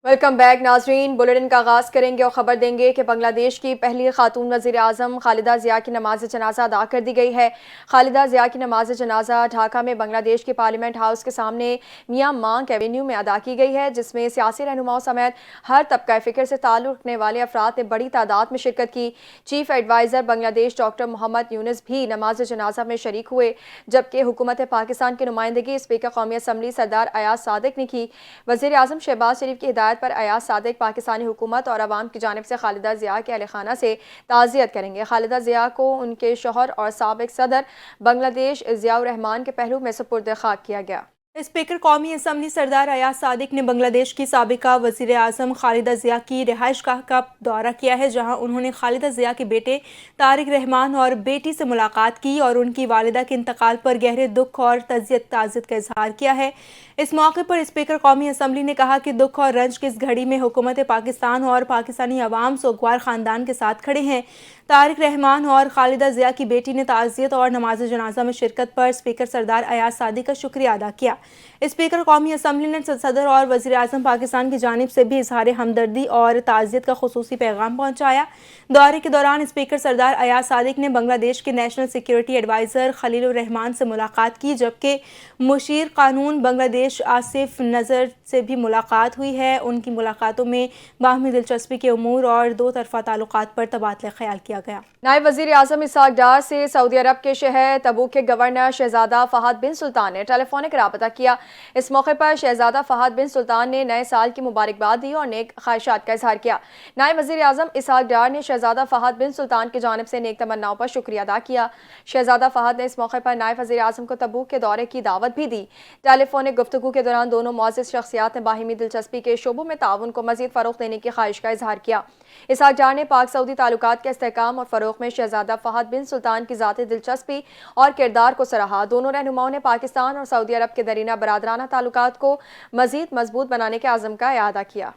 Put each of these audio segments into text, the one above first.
Welcome back ناظرین، bulletin کا آغاز کریں گے اور خبر دیں گے کہ بنگلہ دیش کی پہلی خاتون وزیر اعظم خالدہ ضیاء کی نماز جنازہ ادا کر دی گئی ہے۔ خالدہ ضیاء کی نماز جنازہ ڈھاکہ میں بنگلہ دیش کے پارلیمنٹ ہاؤس کے سامنے میاں مانگ ایونیو میں ادا کی گئی ہے، جس میں سیاسی رہنماؤں سمیت ہر طبقہ فکر سے تعلق رکھنے والے افراد نے بڑی تعداد میں شرکت کی۔ چیف ایڈوائزر بنگلہ دیش ڈاکٹر محمد یونس بھی نماز جنازہ میں شریک ہوئے، جبکہ حکومت پاکستان کی نمائندگی اسپیکر قومی اسمبلی سردار ایاز صادق نے کی۔ وزیر اعظم شہباز شریف کی ہدایت پر ایاز صادق پاکستانی حکومت اور عوام کی جانب سے خالدہ ضیاء کے اہل خانہ سے تعزیت کریں گے۔ خالدہ ضیاء کو ان کے شوہر اور سابق صدر بنگلہ دیش ضیاء الرحمان کے پہلو میں سپرد خاک کیا گیا۔ اسپیکر قومی اسمبلی سردار ایاز صادق نے بنگلہ دیش کی سابقہ وزیر اعظم خالدہ ضیاء کی رہائش گاہ کا دورہ کیا ہے، جہاں انہوں نے خالدہ ضیاء کے بیٹے طارق رحمان اور بیٹی سے ملاقات کی اور ان کی والدہ کے انتقال پر گہرے دکھ اور تعزیت کا اظہار کیا ہے۔ اس موقع پر اسپیکر قومی اسمبلی نے کہا کہ دکھ اور رنج کی اس گھڑی میں حکومت پاکستان اور پاکستانی عوام سوگوار خاندان کے ساتھ کھڑے ہیں۔ طارق رحمان اور خالدہ ضیاء کی بیٹی نے تعزیت اور نماز جنازہ میں شرکت پر اسپیکر سردار ایاز صادق کا شکریہ ادا کیا۔ اسپیکر قومی اسمبلی نے صدر اور وزیر اعظم پاکستان کی جانب سے بھی اظہار ہمدردی اور تعزیت کا خصوصی پیغام پہنچایا۔ دورے کے دوران اسپیکر سردار ایاز صادق نے بنگلہ دیش کے نیشنل سیکیورٹی ایڈوائزر خلیل الرحمان سے ملاقات کی، جبکہ مشیر قانون بنگلہ دیش آصف نذر سے بھی ملاقات ہوئی ہے۔ ان کی ملاقاتوں میں باہمی دلچسپی کے امور اور دو طرفہ تعلقات پر تبادلہ خیال کیا گیا۔ نائب وزیر اعظم اسحاق ڈار سے سعودی عرب کے شہر تبوک کے گورنر شہزادہ فہد بن سلطان نے ٹیلی فونک رابطہ کیا۔ اس موقع پر شہزادہ فہد بن سلطان نے نئے سال کی مبارکباد دی اور نیک خواہشات کا اظہار کیا۔ نائب وزیر اعظم اسحاق ڈار نے شہزادہ فہد بن سلطان کی جانب سے نیک تمناؤں پر شکریہ ادا کیا۔ شہزادہ فہد نے اس موقع پر نائب وزیر اعظم کو تبوک کے دورے کی دعوت بھی دی۔ ٹیلی فونک گفتگو کے دوران دونوں معزز شخصیات نے باہمی دلچسپی کے شعبوں میں تعاون کو مزید فروغ دینے کی خواہش کا اظہار کیا۔ اسحاق ڈار نے پاک سعودی تعلقات کے استحکام اور فروغ میں شہزادہ فہد بن سلطان کی ذاتی دلچسپی اور کردار کو سراہا۔ دونوں رہنماؤں نے پاکستان اور سعودی عرب کے درینہ برادرانہ تعلقات کو مزید مضبوط بنانے کے عزم کا اعادہ کیا۔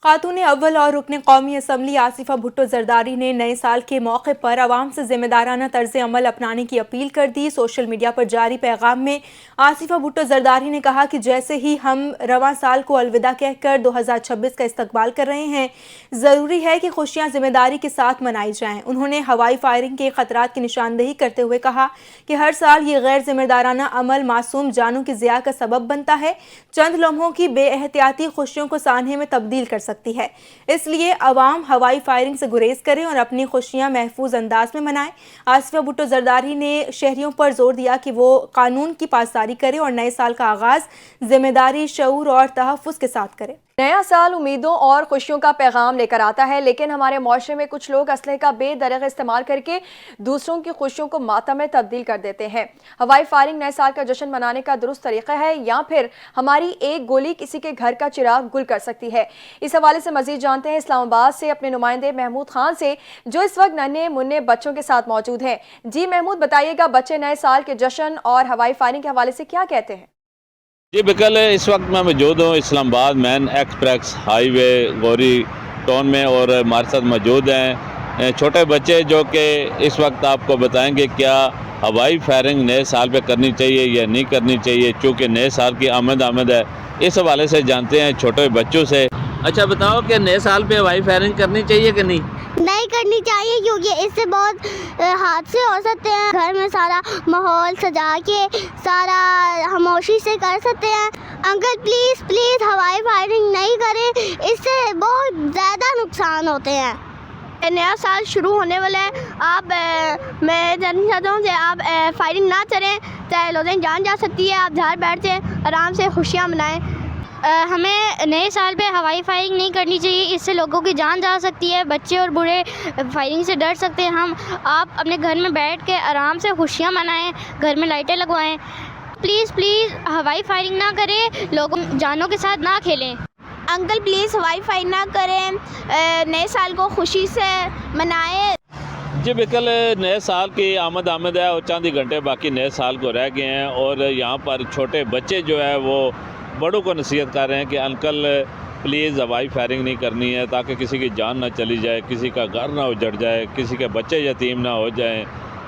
خاتون اول اور رکن قومی اسمبلی آصفہ بھٹو زرداری نے نئے سال کے موقع پر عوام سے ذمہ دارانہ طرز عمل اپنانے کی اپیل کر دی۔ سوشل میڈیا پر جاری پیغام میں آصفہ بھٹو زرداری نے کہا کہ جیسے ہی ہم رواں سال کو الوداع کہہ کر 2026 کا استقبال کر رہے ہیں، ضروری ہے کہ خوشیاں ذمہ داری کے ساتھ منائی جائیں۔ انہوں نے ہوائی فائرنگ کے خطرات کی نشاندہی کرتے ہوئے کہا کہ ہر سال یہ غیر ذمہ دارانہ عمل معصوم جانوں کی ضیاع کا سبب بنتا ہے، چند لمحوں کی بے احتیاطی خوشیوں کو سانحے میں تبدیل کر سکتی ہے۔ اس لیے عوام ہوائی فائرنگ سے گریز کریں اور اپنی خوشیاں محفوظ انداز میں منائیں۔ آصفہ بھٹو زرداری نے شہریوں پر زور دیا کہ وہ قانون کی پاسداری کریں اور نئے سال کا آغاز ذمہ داری، شعور اور تحفظ کے ساتھ کریں۔ نیا سال امیدوں اور خوشیوں کا پیغام لے کر آتا ہے، لیکن ہمارے معاشرے میں کچھ لوگ اسلحے کا بے دریغ استعمال کر کے دوسروں کی خوشیوں کو ماتم میں تبدیل کر دیتے ہیں۔ ہوائی فائرنگ نئے سال کا جشن منانے کا درست طریقہ ہے یا پھر ہماری ایک گولی کسی کے گھر کا چراغ گل کر سکتی ہے؟ اس حوالے سے مزید جانتے ہیں اسلام آباد سے اپنے نمائندے محمود خان سے، جو اس وقت ننھے منھے بچوں کے ساتھ موجود ہیں۔ جی محمود، بتائیے گا بچے نئے سال کے جشن اور ہوائی فائرنگ کے حوالے سے کیا کہتے ہیں؟ جی بالکل، اس وقت میں موجود ہوں اسلام آباد مین ایکسپریس ہائی وے گوری ٹاؤن میں، اور ہمارے ساتھ موجود ہیں چھوٹے بچے جو کہ اس وقت آپ کو بتائیں گے کیا ہوائی فائرنگ نئے سال پہ کرنی چاہیے یا نہیں کرنی چاہیے، چونکہ نئے سال کی آمد ہے۔ اس حوالے سے جانتے ہیں چھوٹے بچوں سے۔ اچھا بتاؤ کہ نئے سال پہ ہوائی فائرنگ کرنی چاہیے کہ نہیں؟ نہیں کرنی چاہیے، کیونکہ اس سے بہت حادثے ہو سکتے ہیں۔ گھر میں سارا ماحول سجا کے سارا خاموشی سے کر سکتے ہیں۔ انکل پلیز پلیز ہوائی فائرنگ نہیں کریں، اس سے بہت زیادہ نقصان ہوتے ہیں۔ نیا سال شروع ہونے والا ہے، میں جاننا چاہتا ہوں کہ آپ فائرنگ نہ کریں، چاہے لوگیں جان جا سکتی ہے۔ آپ گھر بیٹھ کے آرام سے خوشیاں منائیں۔ ہمیں نئے سال پہ ہوائی فائرنگ نہیں کرنی چاہیے، اس سے لوگوں کی جان جا سکتی ہے، بچے اور بوڑھے فائرنگ سے ڈر سکتے ہیں۔ آپ اپنے گھر میں بیٹھ کے آرام سے خوشیاں منائیں، گھر میں لائٹیں لگوائیں۔ پلیز پلیز ہوائی فائرنگ نہ کریں، لوگوں جانوں کے ساتھ نہ کھیلیں۔ انکل پلیز ہوائی فائرنگ نہ کریں، نئے سال کو خوشی سے منائیں۔ جی بالکل، نئے سال کی آمد ہے اور چند ہی گھنٹے باقی نئے سال کو رہ گئے ہیں، اور یہاں پر چھوٹے بچے جو ہے وہ بڑوں کو نصیحت کر رہے ہیں کہ انکل پلیز ہوائی فائرنگ نہیں کرنی ہے، تاکہ کسی کی جان نہ چلی جائے، کسی کا گھر نہ اجڑ جائے، کسی کے بچے یتیم نہ ہو جائیں۔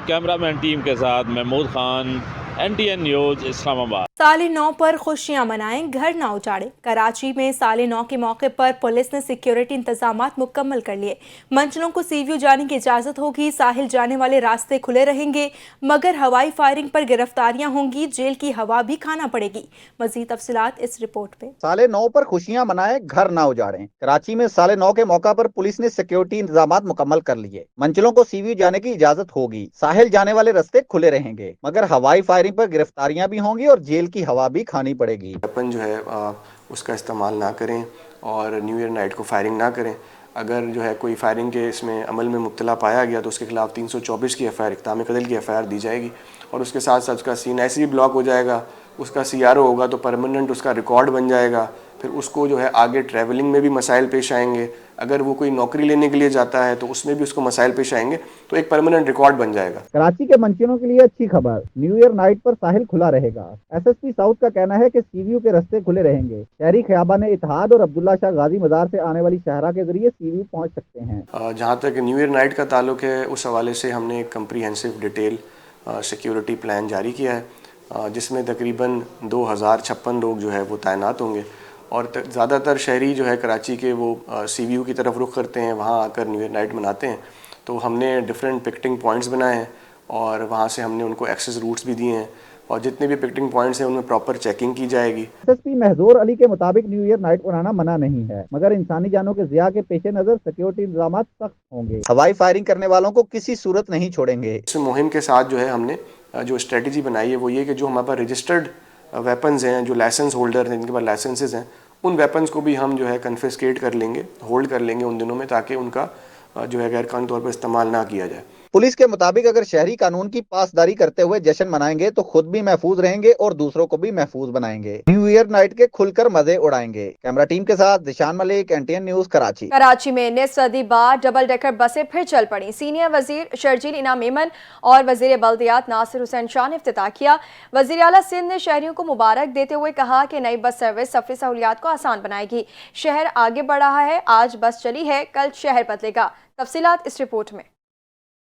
کیمرہ مین ٹیم کے ساتھ محمود خان، NTN न्यूज़ इस्लामाबाद। साले 9 पर खुशियां मनाएं, घर ना उजाड़े। कराची में साले 9 के मौके पर पुलिस ने सिक्योरिटी इंतजामात मुकम्मल कर लिए। मंजिलों को सी व्यू जाने की इजाजत होगी, साहिल जाने वाले रास्ते खुले रहेंगे, मगर हवाई फायरिंग पर गिरफ्तारियां होंगी, जेल की हवा भी खाना पड़ेगी। मजीद तफसीलात इस रिपोर्ट में। साले 9 पर खुशियां मनाएं, घर ना उजाड़ें। कराची में साले 9 के मौका पर पुलिस ने सिक्योरिटी इंतजामात मुकम्मल कर लिए। मंजिलों को सी व्यू जाने की इजाजत होगी, साहिल जाने वाले रास्ते खुले रहेंगे, मगर हवाई फायरिंग पर गिरफ्तारियां भी होंगी और जेल की हवा भी खानी पड़ेगी। वेपन जो है उसका इस्तेमाल ना करें और न्यू ईयर नाइट को फायरिंग ना करें। अगर जो है कोई फायरिंग के इसमें अमल में मुब्तला पाया गया तो उसके खिलाफ 324 की एफ़आईआर, इक़दाम कत्ल की एफ़आईआर दी जाएगी और उसके साथ साथ उसका सीन ऐसे ही ब्लॉक हो जाएगा, उसका CRO होगा तो परमानेंट उसका रिकॉर्ड बन जाएगा। फिर उसको जो है आगे ट्रैवलिंग में भी मसाइल पेश आएंगे, अगर वो कोई नौकरी लेने के लिए जाता है तो उसमें भी उसको मसाइल पेश आएंगे, तो एक परमानेंट रिकॉर्ड बन जाएगा। कराची के मंचीनों के लिए अच्छी खबर, न्यू ईयर नाइट पर साहिल खुला रहेगा। SSP साउथ का कहना है कि सीव्यू के रास्ते खुले रहेंगे। शहरी ख़ियाबान इत्तेहाद और अब्दुल्ला शाह गाजी मज़ार से आने वाली शाहरा के जरिए सीव्यू पहुँच सकते हैं। जहाँ तक न्यू ईयर नाइट का ताल्लुक है, उस हवाले से हमने एक कम्प्रीहेंसिव डिटेल सिक्योरिटी प्लान जारी किया है, जिसमें तकरीबन 2056 लोग जो है वो तैनात होंगे और ज़्यादातर शहरी जो है कराची के वो CVU की तरफ रुख करते हैं, वहाँ आकर न्यू ईयर नाइट मनाते हैं। तो हमने डिफरेंट पिकटिंग पॉइंट्स बनाए हैं और वहाँ से हमने उनको एक्सेस रूट्स भी दिए हैं और जितने भी पिकटिंग पॉइंट्स हैं उनमें प्रॉपर चेकिंग की जाएगी। SSP महजूर अली के मुताबिक न्यू ईयर नाइट मनाना मना नहीं है, मगर इंसानी जानों के ज़िया के पेश नज़र सिक्योरिटी इंतजाम सख्त होंगे। हवाई फायरिंग करने वालों को किसी सूरत नहीं छोड़ेंगे। इस मुहिम के साथ जो है हमने जो स्ट्रेटजी बनाई है वो ये कि जो हमारे पास रजिस्टर्ड वेपन्स हैं, जो लाइसेंस होल्डर हैं, जिनके पास लाइसेंसेस हैं, उन वेपन्स को भी हम जो है कन्फिस्केट कर लेंगे, होल्ड कर लेंगे उन दिनों में, ताकि उनका जो है गैर कानूनी तौर पर इस्तेमाल ना किया जाए। पुलिस के मुताबिक अगर शहरी कानून की पासदारी करते हुए जश्न मनाएंगे तो खुद भी महफूज रहेंगे और दूसरों को भी महफूज बनाएंगे। न्यू ईयर नाइट के खुलकर मजे उड़ाएंगे। कैमरा टीम के साथ दिशान मलिक, NTN न्यूज़ कराची। कराची में निस्फ सदी बाद डबल डेकर बसें फिर चल पड़ी। सीनियर वजीर शर्जील इनाम मेमन और वजीर बल्दियात नासिर हुसैन शाह ने इफ्तिताह किया। वजीर आला सिंध ने शहरियों को मुबारक देते हुए कहा कि नई बस सर्विस सफरी सहूलियात को आसान बनाएगी। शहर आगे बढ़ रहा है, आज बस चली है, कल शहर बदलेगा। तफसीलात इस रिपोर्ट में।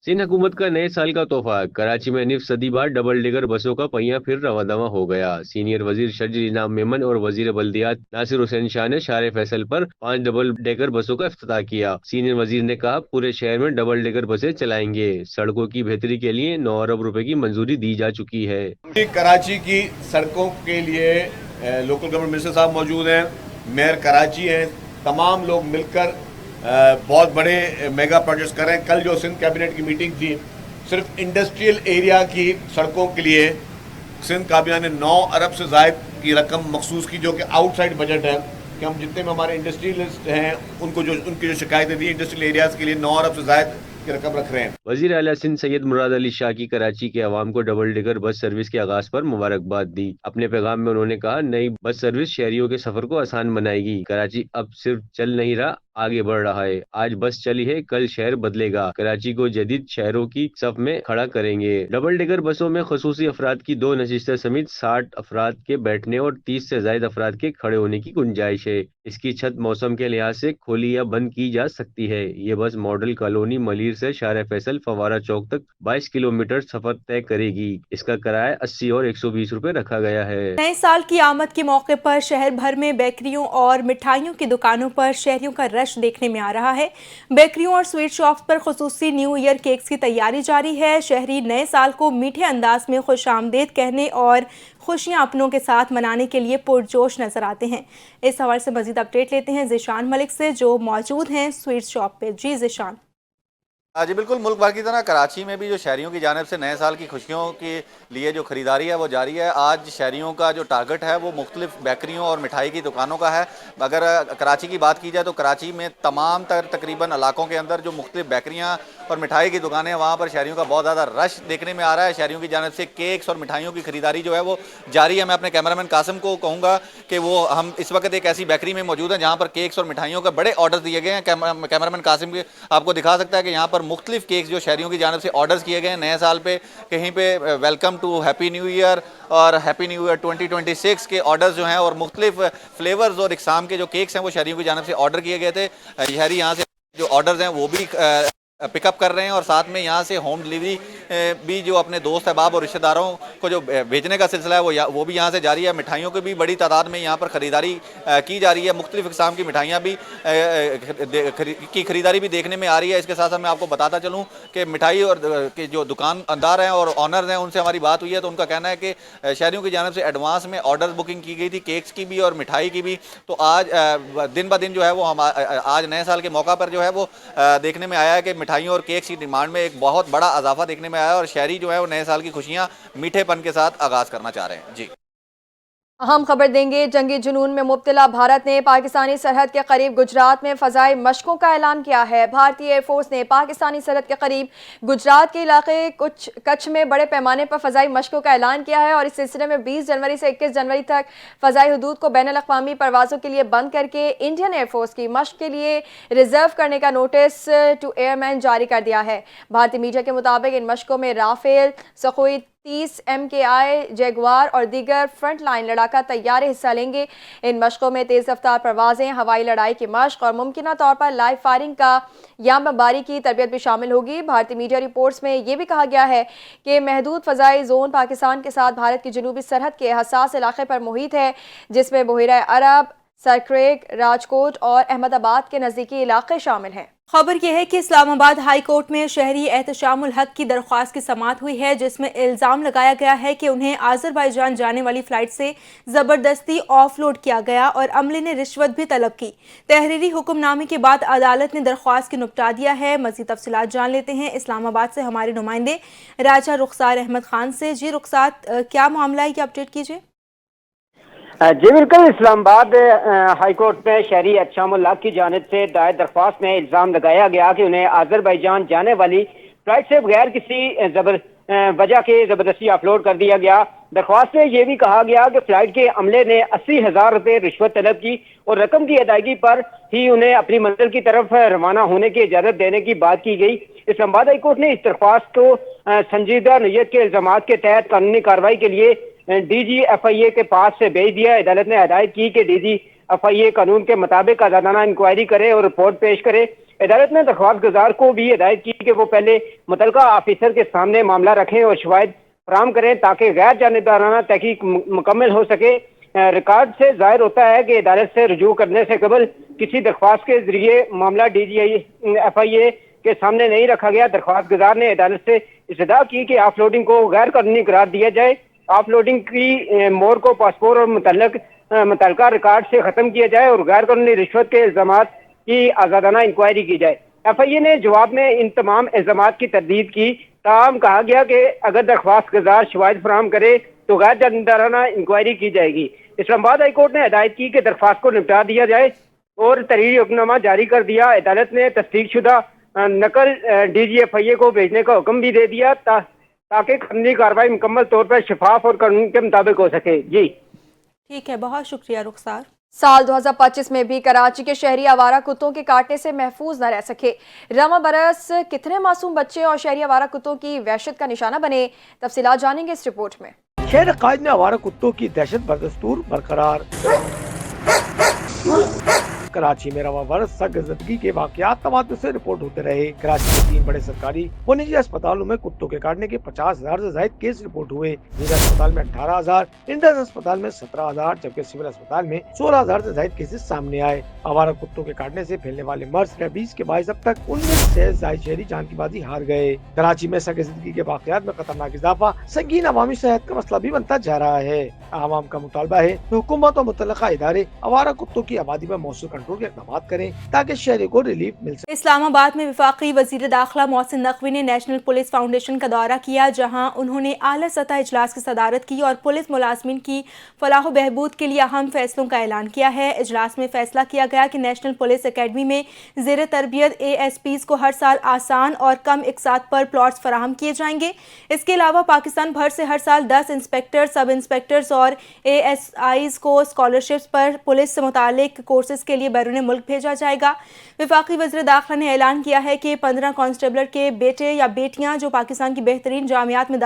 सिंध हुकूमत का नए साल का तोहफा, कराची में निफ सदी बाद डबल डेकर बसों का पहिया फिर रवादवा हो गया। सीनियर वजीर शर्जील इनाम मेमन और वजीर बल्दियात नासिर हुसैन शाह ने शार फैसल पर 5 डबल डेकर बसों का इफ्तिताह किया। सीनियर वजीर ने कहा पूरे शहर में डबल डेकर बसें चलाएंगे। सड़कों की बेहतरी के लिए 9 अरब रुपए की मंजूरी दी जा चुकी है। कराची की सड़कों के लिए लोकल गवर्नमेंट मिनिस्टर साहब मौजूद हैं, मेयर कराची हैं, तमाम लोग मिलकर बहुत बड़े मेगा प्रोजेक्ट्स कर रहे हैं। कल जो सिंध कैबिनेट की मीटिंग थी, सिर्फ इंडस्ट्रियल एरिया की सड़कों के लिए सिंध काबीना ने 9 अरब से ज़ायद की रकम मखसूस की, जो कि आउटसाइड बजट है कि हम जितने में हमारे इंडस्ट्रियलिस्ट हैं उनकी जो शिकायतें थी इंडस्ट्रियल एरियाज़ के लिए 9 अरब से ज़ायद की रकम रख रहे हैं। वजीर आला सिंध सैयद मुराद अली शाह की कराची के अवाम को डबल डेकर बस सर्विस के आगाज पर मुबारकबाद दी। अपने पैगाम में उन्होंने कहा नई बस सर्विस शहरियों के सफर को आसान बनाएगी। कराची अब सिर्फ चल नहीं रहा, आगे बढ़ रहा है। आज बस चली है, कल शहर बदलेगा। कराची को जदीद शहरों की सफ में खड़ा करेंगे। डबल डेकर बसों में खसूसी अफराद की 2 नशिस्तें समेत 60 अफराद के बैठने और 30 से ज्यादा अफराद के खड़े होने की गुंजाइश है। इसकी छत मौसम के लिहाज से खोली या बंद की जा सकती है। ये बस मॉडल कॉलोनी मलीर से शार फैसल फवारा चौक तक 22 किलोमीटर सफर तय करेगी। इसका किराया 80 और 120 रुपए रखा गया है। नए साल की आमद के मौके पर शहर भर में बेकरियों और मिठाइयों की दुकानों पर शहरियों का रश देखने में आ रहा है। बेकरियों और स्वीट शॉप्स पर खुसूसी न्यू ईयर केक्स की तैयारी जारी है। शहरी नए साल को मीठे अंदाज में खुशामदीद कहने और खुशियां अपनों के साथ मनाने के लिए पुरजोश नजर आते हैं। इस हवाले से मजीद अपडेट लेते हैं ज़िशान मलिक से, जो मौजूद हैं स्वीट शॉप पे। जी ज़िशान। जी बिल्कुल, मुल्क भर की तरह कराची में भी जो शहरियों की जानिब से नए साल की खुशियों के लिए जो ख़रीदारी है वो जारी है। आज शहरियों का जो टारगेट है वो मुख्तलिफ बेकरियों और मिठाई की दुकानों का है। अगर कराची की बात की जाए तो कराची में तमाम तकरीबन इलाकों के अंदर जो मुख्तलिफ बेकरियाँ और मिठाई की दुकानें हैं वहाँ पर शहरियों का बहुत ज़्यादा रश देखने में आ रहा है। शहरियों की जानिब से केक्स और मिठाइयों की ख़रीदारी जो है वो जारी है। मैं अपने कैमरामैन कासिम को कहूँगा कि वो हम इस वक्त एक ऐसी बेकरी में मौजूद हैं जहाँ पर केक्स और मिठाइयों के बड़े ऑर्डर दिए गए हैं। कैमरामैन कासिम आपको दिखा सकता है कि यहाँ पर मुख्तलिफ केक्स जो शहरियों की जानिब से ऑर्डर्स किए गए हैं नए साल पे। कहीं पे welcome to happy new year और हैप्पी न्यू ईयर 2026 के ऑर्डर्स जो हैं और मुख्तलिफ फ्लेवर्स और इकसाम के जो केक्स हैं वो शहरियों की जानिब से ऑर्डर किए गए थे। शहरी यहाँ से जो ऑर्डर्स हैं वो भी पिक अप कर रहे हैं और साथ में यहाँ से होम डिलीवरी भी जो अपने दोस्त अहबाब और रिश्तेदारों को जो भेजने का सिलसिला है वो भी यहाँ से जारी है। मिठाइयों की भी बड़ी तादाद में यहाँ पर ख़रीदारी की जा रही है। मुख्तलिफ़ इक़साम की मिठाइयाँ भी की ख़रीदारी भी देखने में आ रही है। इसके साथ साथ मैं आपको बताता चलूँ कि मिठाई और के जो दुकानदार हैं और ऑनर्स हैं उनसे हमारी बात हुई है तो उनका कहना है कि शहरियों की जानिब से एडवांस में ऑर्डर बुकिंग की गई थी, केक्स की भी और मिठाई की भी। तो आज दिन ब दिन जो है वो हम आज नए साल के मौका पर जो है वो देखने में आया है कि मिठाइयों और केक्स की डिमांड में एक बहुत बड़ा इजाफा देखने में आया और शहरी जो है वो नए साल की खुशियां मीठेपन के साथ आगाज़ करना चाह रहे हैं। जी अहम खबर देंगे, जंगी जुनून में मुब्तला भारत ने पाकिस्तानी सरहद के करीब गुजरात में फ़ज़ाई मशकों का ऐलान किया है। भारतीय एयरफोर्स ने पाकिस्तानी सरहद के करीब गुजरात के इलाके कच्छ में बड़े पैमाने पर फ़ज़ाई मशकों का ऐलान किया है और इस सिलसिले में 20 जनवरी से 21 जनवरी तक फ़ज़ाई हदूद को बैनुल-अक़वामी परवाज़ों के लिए बंद करके इंडियन एयरफोर्स की मशक के लिए रिज़र्व करने का नोटिस टू एयरमैन जारी कर दिया है। भारतीय मीडिया के मुताबिक इन मशकों में राफेल, सखोई 30 MKI जैगुआर और दीगर फ्रंट लाइन लड़ाका तैयारे हिस्सा लेंगे। इन मशकों में तेज़ रफ्तार परवाज़ें, हवाई लड़ाई की मशक और मुमकिना तौर पर लाइव फायरिंग का या बमबारी की तरबियत भी शामिल होगी। भारतीय मीडिया रिपोर्ट्स में ये भी कहा गया है कि महदूद फ़ज़ाई जोन पाकिस्तान के साथ भारत की जनूबी सरहद के हसास इलाके पर मुहित है, जिसमें बहरा अरब, सरक्रेक, राजकोट और अहमदाबाद के नज़दीकी इलाके शामिल हैं। खबर यह है कि इस्लामाबाद हाई कोर्ट में शहरी एहतशामुल हक की दरख्वास्त की समाअत हुई है, जिसमें इल्ज़ाम लगाया गया है कि उन्हें आज़रबाईजान जाने वाली फ़्लाइट से ज़बरदस्ती ऑफलोड किया गया और अमले ने रिश्वत भी तलब की। तहरीरी हुक्मनामे के बाद अदालत ने दरख्वास्त की निपटा दिया है। मज़ीद तफसीलात जान लेते हैं इस्लामाबाद से हमारे नुमाइंदे राजा रुखसार अहमद खान से। जी रुखसार, क्या मामला है, क्या अपडेट कीजिए। जी बिल्कुल, इस्लामाबाद हाई कोर्ट में शहरी एहतशामुल हक की जानिब से दायर दरख्वास्त में इल्ज़ाम लगाया गया कि उन्हें आज़रबाईजान जाने वाली फ्लाइट से बगैर किसी वजह के ज़बरदस्ती ऑफलोड कर दिया गया। दरख्वास्त में ये भी कहा गया कि फ्लाइट के अमले ने 80,000 रुपये रिश्वत तलब की और रकम की अदायगी पर ही उन्हें अपनी मंजिल की तरफ रवाना होने की इजाज़त देने की बात की गई। इस्लामाबाद हाई कोर्ट ने इस दरख्वास्त को संजीदा नौयत के इल्ज़ामात के तहत कानूनी कार्रवाई के लिए DGFIA के पास से भेज दिया। अदालत ने हिदायत की कि DGFIA कानून के मुताबिक आज़ादाना इंक्वायरी करे और रिपोर्ट पेश करे। अदालत ने दरख्वास्त गुजार को भी हिदायत की कि वो पहले मुतलका ऑफिसर के सामने मामला रखें और शवाहिद फराहम करें ताकि गैर जानिबदाराना तहकीक मुकम्मल हो सके। रिकॉर्ड से जाहिर होता है कि अदालत से रुजू करने से कबल किसी दरख्वास्त के जरिए मामला DGFIA के सामने नहीं रखा गया। दरख्वास्त गुजार ने अदालत से इस्तदा की कि ऑफलोडिंग को गैर कानूनी करार दिया जाए। ऑफलोडिंग की मोर को पासपोर्ट और मुतल्लिका रिकॉर्ड से ख़त्म किया जाए और गैर कानूनी रिश्वत के इल्ज़ामात की आज़ादाना इंक्वायरी की जाए। FIA ने जवाब में इन तमाम इल्ज़ामात की तरदीद की। ताहम कहा गया कि अगर दरख्वास्त गुजार शवाहिद फराहम करे तो गैर जानिबदाराना इंक्वायरी की जाएगी। इस्लामाबाद हाई कोर्ट ने हिदायत की कि दरख्वास्त को निपटा दिया जाए और तहरीरी हुक्मनामा जारी कर दिया। अदालत ने तस्दीक शुदा नकल DGFIA को भेजने का हुक्म भी दे दिया ताकि कानूनी कार्रवाई मुकम्मल तौर पर शफाफ और कानून के मुताबिक हो सके। जी ठीक है, बहुत शुक्रिया रुखसार। साल 2025 में भी कराची के शहरी आवारा कुत्तों के काटने से महफूज न रह सके। रवा बरस कितने मासूम बच्चे और शहरी आवारा कुत्तों की वहशत का निशाना बने, तफसीलात जानेंगे इस रिपोर्ट में। शहर कायद में आवारा कुत्तों की दहशत बदस्तूर बरकरार। कराची में रवा बरस सरगर्दगी के वाकयात तवातुर से रिपोर्ट होते रहे। कराची के 3 बड़े सरकारी व निजी अस्पतालों में कुत्तों के काटने के 50,000 से ज्यादा केस रिपोर्ट हुए। निजी अस्पताल में 18,000, इंडस अस्पताल में 17,000 जबकि सिविल अस्पताल में 16,000 से ज्यादा केसेस सामने आए। आवारा कुत्तों के काटने से फैलने वाले मर्ज रेबीज के बाइस अब तक 19 से ज्यादा शहरी जान की बाजी हार गए। कराची में सरगर्दगी के वाकयात में खतरनाक इजाफा संगीन अवामी सेहत का मसला भी बनता जा रहा है। आवाम का मुतालबा है कि हुकूमत और मुतल्लिका इदारे आवारा कुत्तों की आबादी पर मौसू कंट्रोल के इक़दाम करें ताकि शहरी को रिलीफ मिल सके। इस्लामाबाद में वफाकी वज़ीर दाखिला मोहसिन नकवी ने नेशनल पुलिस फाउंडेशन का दौरा किया, जहां उन्होंने आला सतह इजलास की सदारत की और पुलिस मुलाजमीन की फलाह व बहबूद के लिए अहम फैसलों का ऐलान किया है। इजलास में फैसला किया गया कि नेशनल पुलिस अकेडमी में ज़ेर तरबियत ASPs को हर साल आसान और कम इकसात पर प्लॉट्स फराहम किए जाएंगे। इसके अलावा पाकिस्तान भर से हर साल 10 इंस्पेक्टर, सब इंस्पेक्टर्स और ASIs को स्कॉलरशिप्स पर पुलिस से मुतालिक कोर्सेज के लिए बैरून मुल्क भेजा जाएगा। वफाकी वज़ीर दाखिला ने ऐलान किया है कि 15 कांस्टेबलर के बेटे या बेटियां जो पाकिस्तान की बेहतरीन जामियात में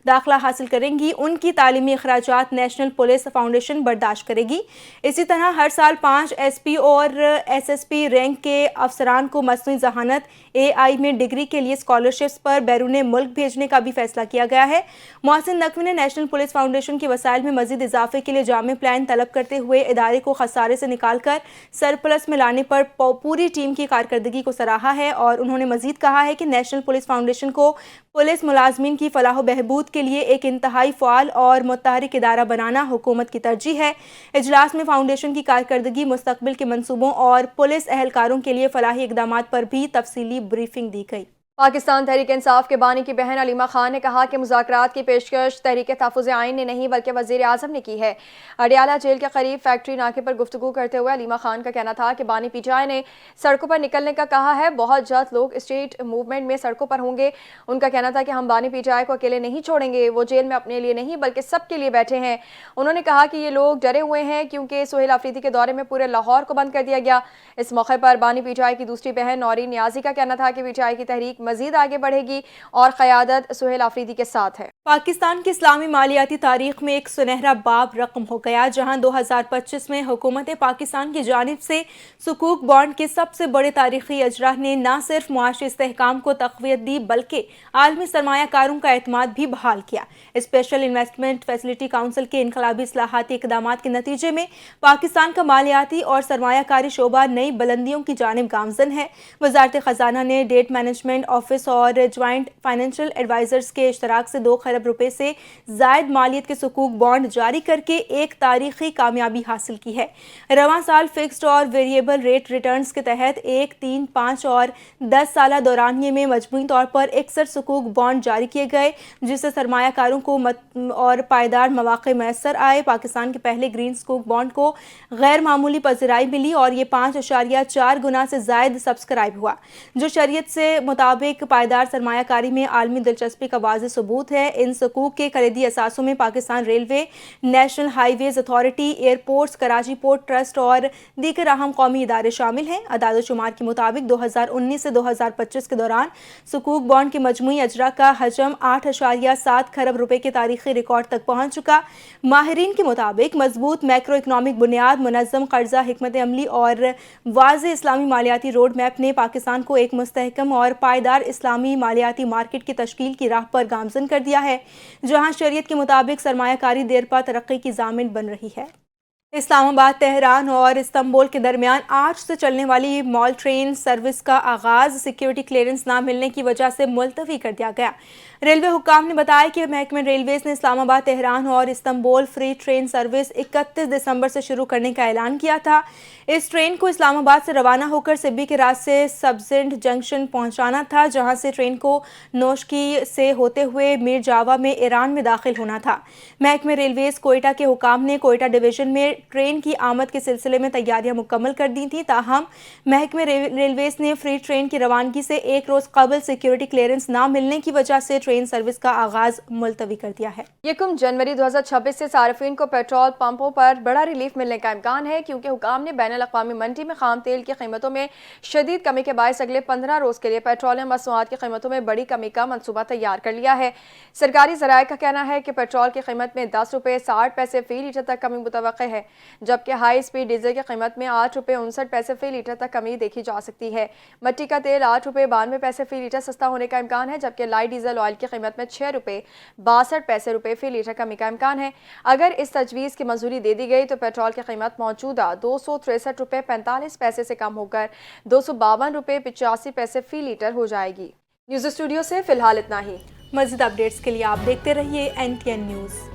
दाखिला हासिल करेंगी उनकी तालीमी अखराजात नेशनल पुलिस फाउंडेशन बर्दाश्त करेगी। इसी तरह हर साल 5 SP और SSP रैंक के अफसरान को मसनूई जहानत AI में डिग्री के लिए स्कॉलरशिप्स पर बैरून मुल्क भेजने का भी फैसला किया गया है। मोहसिन नकवी ने नेशनल पुलिस फाउंडेशन के वसाइल में मजीद इजाफे के लिए जामे प्लान तलब करते हुए इदारे को खसारे से निकालकर सरप्लस में लाने पर पूरी टीम की कारकर्दगी को सराहा है और उन्होंने मजीद कहा है कि नेशनल पुलिस फाउंडेशन को पुलिस मुलाजमीन की फलाह बहबूद के लिए एक इंतहाई फ़ाल और मुतहरिक इदारा बनाना हुकूमत की तरजीह है। इजलास में फाउंडेशन की कारकर्दगी, मुस्तकबिल के मंसूबों और पुलिस एहलकारों के लिए फलाही इक़दामात पर भी तफसीली ब्रीफिंग दी गई। पाकिस्तान तहरीक इंसाफ के बानी की बहन अलीमा खान ने कहा कि मुज़ाकरात की पेशकश तहरीक तहफ़्फ़ुज़ आइन ने नहीं बल्कि वज़ीर आज़म ने की है। अडियाला जेल के करीब फैक्ट्री नाके पर गुफ्तगू करते हुए अलीमा खान का कहना था कि बानी पीटीआई ने सड़कों पर निकलने का कहा है। बहुत जल्द लोग स्ट्रीट मूवमेंट में सड़कों पर होंगे। उनका कहना था कि हम बानी पीटीआई को अकेले नहीं छोड़ेंगे, वो जेल में अपने लिए नहीं बल्कि सबके लिए बैठे हैं। उन्होंने कहा कि ये लोग डरे हुए हैं क्योंकि सुहेल अफरीदी के दौरे में पूरे लाहौर को बंद कर दिया गया। इस मौके पर बानी पीटीआई की दूसरी बहन नौरीन नियाजी का कहना था कि पीटीआई की तहरीक मजीद आगे बढ़ेगी और क़यादत सुहेल अफरीदी के साथ है। पाकिस्तान की इस्लामी मालियाती तारीख में एक सुनहरा बाब रकम हो गया, जहां 2025 में हुकूमत पाकिस्तान की जानिब से सुकूक बॉन्ड के सबसे बड़े तारीखी अजरा ने न सिर्फ मुआशी इस्तेहकाम को तक़वियत दी बल्कि आलमी सरमायाकारों का एतमाद भी बहाल किया। स्पेशल इन्वेस्टमेंट फैसिलिटी काउंसिल के इनकलाबी इस्लाहाती इक़दामात के नतीजे में पाकिस्तान का मालियाती और सरमायाकारी शोबा नई बुलंदियों की जानिब गामजन है। वज़ारत ख़जाना ने डेट मैनेजमेंट ऑफिस और ज्वाइंट फाइनेंशियल एडवाइजर्स के इश्तराक से 2 खरब रुपए से जायद मालियत के सुकूक बॉन्ड जारी करके एक तारीखी कामयाबी हासिल की है। रवां साल फिक्स्ड और वेरिएबल रेट रिटर्न्स के तहत 1, 3, 5 और 10 साल दौरानिये में मजमूई तौर पर 61 सुकूक बॉन्ड जारी किए गए, जिससे सरमायाकारों को और पायदार मौक़े मैसर आए। पाकिस्तान के पहले ग्रीन सुकूक बॉन्ड को गैर मामूली पज़राई मिली और ये 5.4 गुना से ज़ायद सब्सक्राइब हुआ, जो शरीयत से मुताबिक पायदार सरमायाकारी में आलमी दिलचस्पी का वाज़ेह सबूत है। इन सुकूक के खरीदी असासों में Pakistan railway, national highways authority, airports, Karachi port trust और दीगर अहम कौमी इदारे शामिल हैं। अदाद शुमार के मुताबिक 2019 से 2025 के दौरान सुकूक बॉन्ड के मजमूई अजरा का हजम 8.7 खरब रुपए के तारीखी रिकॉर्ड तक पहुंच चुका। माहिरीन के मुताबिक मजबूत मैक्रो इकनॉमिक बुनियाद, मुनज़्ज़म कर्जा, हिकमत अमली और वाज़ेह इस्लामी मालियाती रोड मैप ने पाकिस्तान को एक मुस्तहकम और पायदार इस्लामी मालियाती मार्केट की तश्कील की राह पर गामजन कर दिया है, जहां शरीयत के मुताबिक सरमायाकारी देरपा तरक्की की ज़ामिन बन रही है। इस्लामाबाद, तेहरान और इस्तांबुल के दरमियान आज से चलने वाली मॉल ट्रेन सर्विस का आगाज़ सिक्योरिटी क्लियरेंस ना मिलने की वजह से मुलतवी कर दिया गया। रेलवे हुक्काम ने बताया कि महकमे रेलवेज़ ने इस्लामाबाद, तेहरान और इस्तांबुल फ्री ट्रेन सर्विस 31 दिसंबर से शुरू करने का ऐलान किया था। इस ट्रेन को इस्लामाबाद से रवाना होकर सिब्बी के रास्ते सब्जेंट जंक्शन पहुंचाना था, जहां से ट्रेन को नोशकी से होते हुए मीर जावा में ईरान में दाखिल होना था। महकमे रेलवेज़ कोयटा के हुक्काम ने कोयटा डिवीज़न में ट्रेन की आमद के सिलसिले में तैयारियां मुकम्मल कर दी थी। ताहम महकमे रेलवेज़ ने फ्री ट्रेन की रवानगी से एक रोज़ कबल सिक्योरिटी क्लियरेंस ना मिलने की वजह से ट्रेन सर्विस का आगाज़ मुलतवी कर दिया है। 1 जनवरी 2026 से सार्फिन को पेट्रोल पंपों पर बड़ा रिलीफ मिलने का इम्कान है, क्योंकि हुकाम ने बैनुल अक़वामी मंडी में खाम तेल की कीमतों में शदीद कमी के बायस अगले 15 रोज़ के लिए पेट्रोलियम मसनूआत की कीमतों में बड़ी कमी का मनसूबा तैयार कर लिया है। सरकारी ज़राए का कहना है कि पेट्रोल की कीमत में 10 रुपये 60 पैसे फ़ी लीटर तक कमी मुतवक्के है, जबकि हाई स्पीड डीजल की कीमत में 8 रुपये 59 पैसे फ़ी लीटर तक कमी देखी जा सकती है। मिट्टी का तेल 8 रुपये 92 पैसे फ़ी लीटर सस्ता होने का इम्कान है, जबकि लाइट डीजल ऑयल की कीमत में 6 रुपये 62 पैसे फ़ी लीटर कमी का इम्कान है। अगर इस तजवीज़ की मंजूरी दे दी गई तो पेट्रोल की कीमत मौजूदा 263 रुपये 45 पैसे से कम होकर 252 रुपये 85 पैसे फ़ी लीटर हो जाएगी। न्यूज़ स्टूडियो से फ़िलहाल इतना ही। मज़ीद अपडेट्स के लिए आप देखते रहिए NTN न्यूज़।